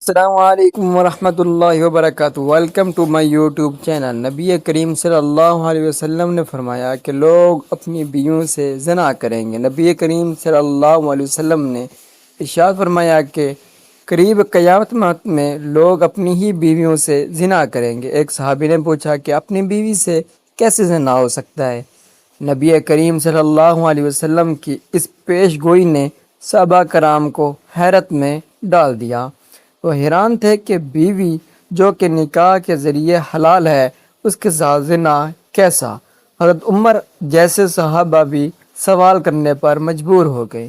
السلام علیکم ورحمۃ اللہ وبرکاتہ۔ Welcome to my YouTube channel. نبی کریم صلی اللہ علیہ وسلم نے فرمایا کہ لوگ اپنی بیویوں سے زنا کریں گے۔ نبی کریم صلی اللہ علیہ وسلم نے ارشاد فرمایا کہ قریب قیامت میں لوگ اپنی ہی بیویوں سے زنا کریں گے۔ ایک صحابی نے پوچھا کہ اپنی بیوی سے کیسے زنا ہو سکتا ہے؟ نبی کریم صلی اللہ علیہ وسلم کی اس پیش گوئی نے صحابہ کرام کو حیرت میں ڈال دیا۔ وہ حیران تھے کہ بیوی جو کہ نکاح کے ذریعے حلال ہے، اس کے ساتھ زنا کیسا؟ حضرت عمر جیسے صحابہ بھی سوال کرنے پر مجبور ہو گئے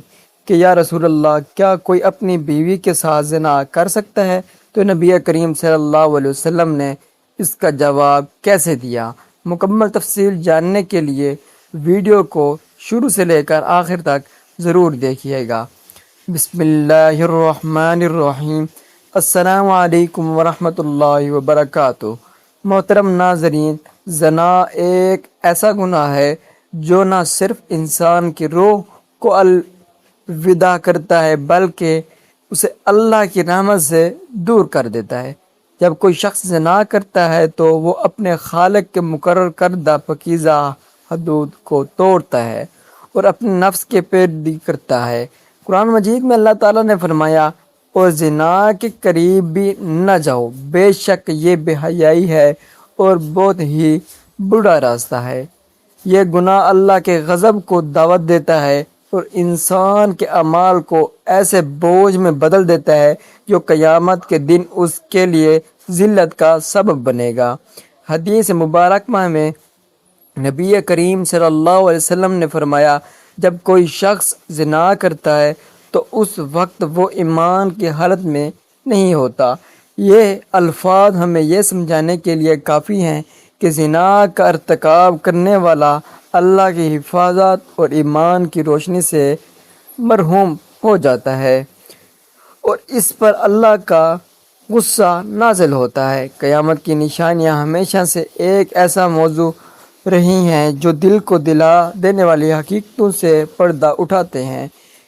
کہ یا رسول اللہ، کیا کوئی اپنی بیوی کے ساتھ زنا کر سکتا ہے؟ تو نبی کریم صلی اللہ علیہ وسلم نے اس کا جواب کیسے دیا؟ مکمل تفصیل جاننے کے لیے ویڈیو کو شروع سے لے کر آخر تک ضرور دیکھیے گا۔ بسم اللہ الرحمن الرحیم۔ السلام علیکم ورحمۃ اللہ وبرکاتہ۔ محترم ناظرین، زنا ایک ایسا گناہ ہے جو نہ صرف انسان کی روح کو الوداع کرتا ہے بلکہ اسے اللہ کی رحمت سے دور کر دیتا ہے۔ جب کوئی شخص زنا کرتا ہے تو وہ اپنے خالق کے مقرر کردہ پاکیزہ حدود کو توڑتا ہے اور اپنے نفس کے پیروی کرتا ہے۔ قرآن مجید میں اللہ تعالیٰ نے فرمایا، اور زنا کے قریب بھی نہ جاؤ، بے شک یہ بے حیائی ہے اور بہت ہی برا راستہ ہے۔ یہ گناہ اللہ کے غضب کو دعوت دیتا ہے اور انسان کے اعمال کو ایسے بوجھ میں بدل دیتا ہے جو قیامت کے دن اس کے لیے ذلت کا سبب بنے گا۔ حدیث مبارکہ میں نبی کریم صلی اللہ علیہ وسلم نے فرمایا، جب کوئی شخص زنا کرتا ہے تو اس وقت وہ ایمان کی حالت میں نہیں ہوتا۔ یہ الفاظ ہمیں یہ سمجھانے کے لیے کافی ہیں کہ زنا کا ارتکاب کرنے والا اللہ کی حفاظت اور ایمان کی روشنی سے محروم ہو جاتا ہے اور اس پر اللہ کا غصہ نازل ہوتا ہے۔ قیامت کی نشانیاں ہمیشہ سے ایک ایسا موضوع رہی ہیں جو دل کو دلا دینے والی حقیقتوں سے پردہ اٹھاتے ہیں۔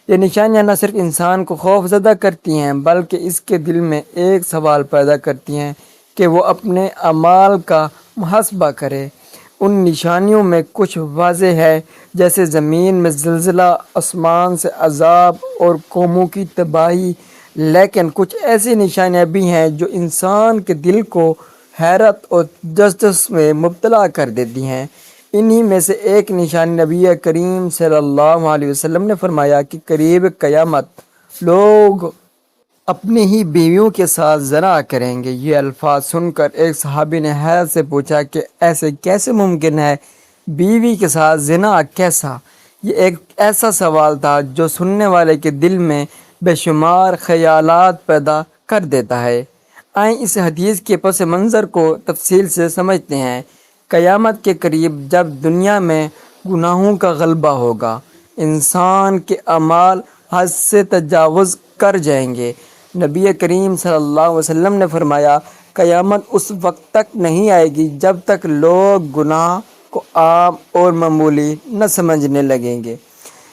یہ نشانیاں نہ صرف انسان کو خوف زدہ کرتی ہیں بلکہ اس کے دل میں ایک سوال پیدا کرتی ہیں کہ وہ اپنے اعمال کا محاسبہ کرے۔ ان نشانیوں میں کچھ واضح ہے، جیسے زمین میں زلزلہ، آسمان سے عذاب اور قوموں کی تباہی، لیکن کچھ ایسی نشانیاں بھی ہیں جو انسان کے دل کو حیرت اور جسجس میں مبتلا کر دیتی ہیں۔ انہی میں سے ایک نشانی نبی کریم صلی اللہ علیہ وسلم نے فرمایا کہ قریب قیامت لوگ اپنی ہی بیویوں کے ساتھ زنا کریں گے۔ یہ الفاظ سن کر ایک صحابی نے حیرت سے پوچھا کہ ایسے کیسے ممکن ہے؟ بیوی کے ساتھ زنا کیسا؟ یہ ایک ایسا سوال تھا جو سننے والے کے دل میں بے شمار خیالات پیدا کر دیتا ہے۔ آئیں اس حدیث کے پس منظر کو تفصیل سے سمجھتے ہیں۔ قیامت کے قریب جب دنیا میں گناہوں کا غلبہ ہوگا، انسان کے اعمال حد سے تجاوز کر جائیں گے۔ نبی کریم صلی اللہ علیہ وسلم نے فرمایا، قیامت اس وقت تک نہیں آئے گی جب تک لوگ گناہ کو عام اور معمولی نہ سمجھنے لگیں گے۔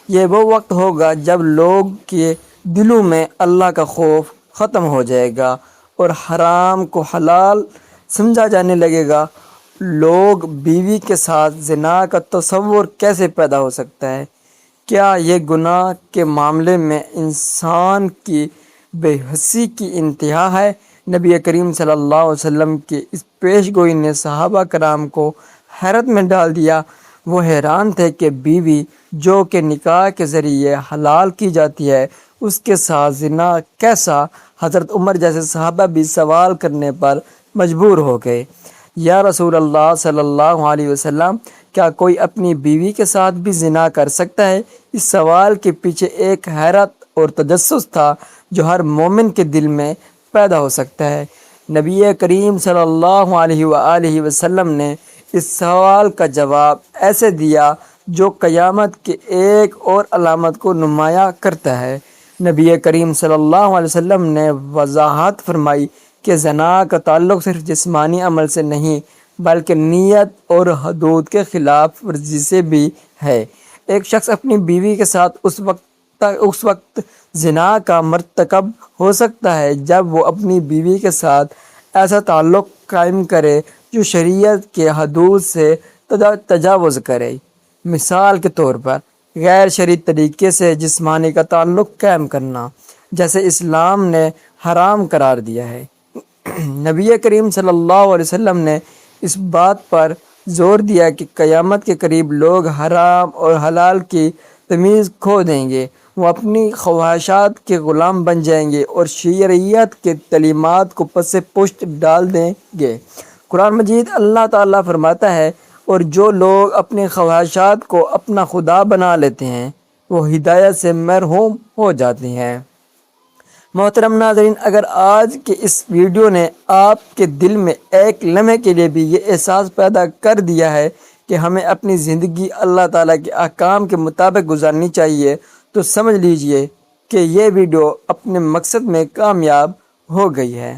یہ وہ وقت ہوگا جب لوگ کے دلوں میں اللہ کا خوف ختم ہو جائے گا اور حرام کو حلال سمجھا جانے لگے گا۔ لوگ بیوی کے ساتھ زنا کا تصور کیسے پیدا ہو سکتا ہے؟ کیا یہ گناہ کے معاملے میں انسان کی بے حسی کی انتہا ہے؟ نبی کریم صلی اللہ علیہ وسلم کی اس پیش گوئی نے صحابہ کرام کو حیرت میں ڈال دیا۔ وہ حیران تھے کہ بیوی جو کہ نکاح کے ذریعے حلال کی جاتی ہے، اس کے ساتھ زنا کیسا؟ حضرت عمر جیسے صحابہ بھی سوال کرنے پر مجبور ہو گئے، یا رسول اللہ صلی اللہ علیہ وسلم، کیا کوئی اپنی بیوی کے ساتھ بھی زنا کر سکتا ہے؟ اس سوال کے پیچھے ایک حیرت اور تجسس تھا جو ہر مومن کے دل میں پیدا ہو سکتا ہے۔ نبی کریم صلی اللہ علیہ وآلہ وسلم نے اس سوال کا جواب ایسے دیا جو قیامت کے ایک اور علامت کو نمایاں کرتا ہے۔ نبی کریم صلی اللہ علیہ وسلم نے وضاحت فرمائی کہ زنا کا تعلق صرف جسمانی عمل سے نہیں بلکہ نیت اور حدود کے خلاف ورزی سے بھی ہے۔ ایک شخص اپنی بیوی کے ساتھ اس وقت زنا کا مرتکب ہو سکتا ہے جب وہ اپنی بیوی کے ساتھ ایسا تعلق قائم کرے جو شریعت کے حدود سے تجاوز کرے۔ مثال کے طور پر غیر شرعی طریقے سے جسمانی کا تعلق قائم کرنا، جیسے اسلام نے حرام قرار دیا ہے۔ نبی کریم صلی اللہ علیہ وسلم نے اس بات پر زور دیا کہ قیامت کے قریب لوگ حرام اور حلال کی تمیز کھو دیں گے، وہ اپنی خواہشات کے غلام بن جائیں گے اور شریعت کے تعلیمات کو پس پشت ڈال دیں گے۔ قرآن مجید اللہ تعالیٰ فرماتا ہے، اور جو لوگ اپنی خواہشات کو اپنا خدا بنا لیتے ہیں وہ ہدایت سے محروم ہو جاتے ہیں۔ محترم ناظرین، اگر آج کے اس ویڈیو نے آپ کے دل میں ایک لمحے کے لیے بھی یہ احساس پیدا کر دیا ہے کہ ہمیں اپنی زندگی اللہ تعالیٰ کے احکام کے مطابق گزارنی چاہیے، تو سمجھ لیجئے کہ یہ ویڈیو اپنے مقصد میں کامیاب ہو گئی ہے۔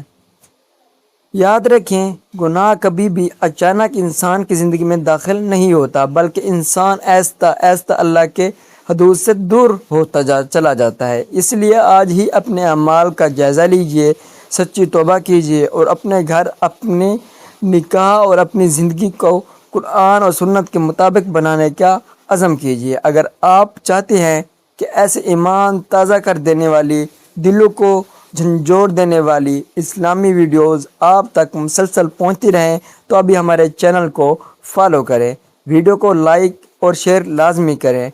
یاد رکھیں، گناہ کبھی بھی اچانک انسان کی زندگی میں داخل نہیں ہوتا، بلکہ انسان آہستہ آہستہ اللہ کے حدود سے دور ہوتا چلا جاتا ہے۔ اس لیے آج ہی اپنے اعمال کا جائزہ لیجئے، سچی توبہ کیجئے اور اپنے گھر، اپنے نکاح اور اپنی زندگی کو قرآن اور سنت کے مطابق بنانے کا عزم کیجئے۔ اگر آپ چاہتے ہیں کہ ایسے ایمان تازہ کر دینے والی، دلوں کو جھنجھوڑ دینے والی اسلامی ویڈیوز آپ تک مسلسل پہنچتی رہیں تو ابھی ہمارے چینل کو فالو کریں، ویڈیو کو لائک اور شیئر لازمی کریں۔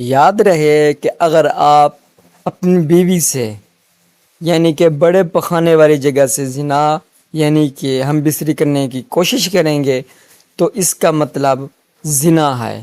یاد رہے کہ اگر آپ اپنی بیوی سے یعنی کہ بڑے پخانے والی جگہ سے زنا یعنی کہ ہم بستری کرنے کی کوشش کریں گے تو اس کا مطلب زنا ہے۔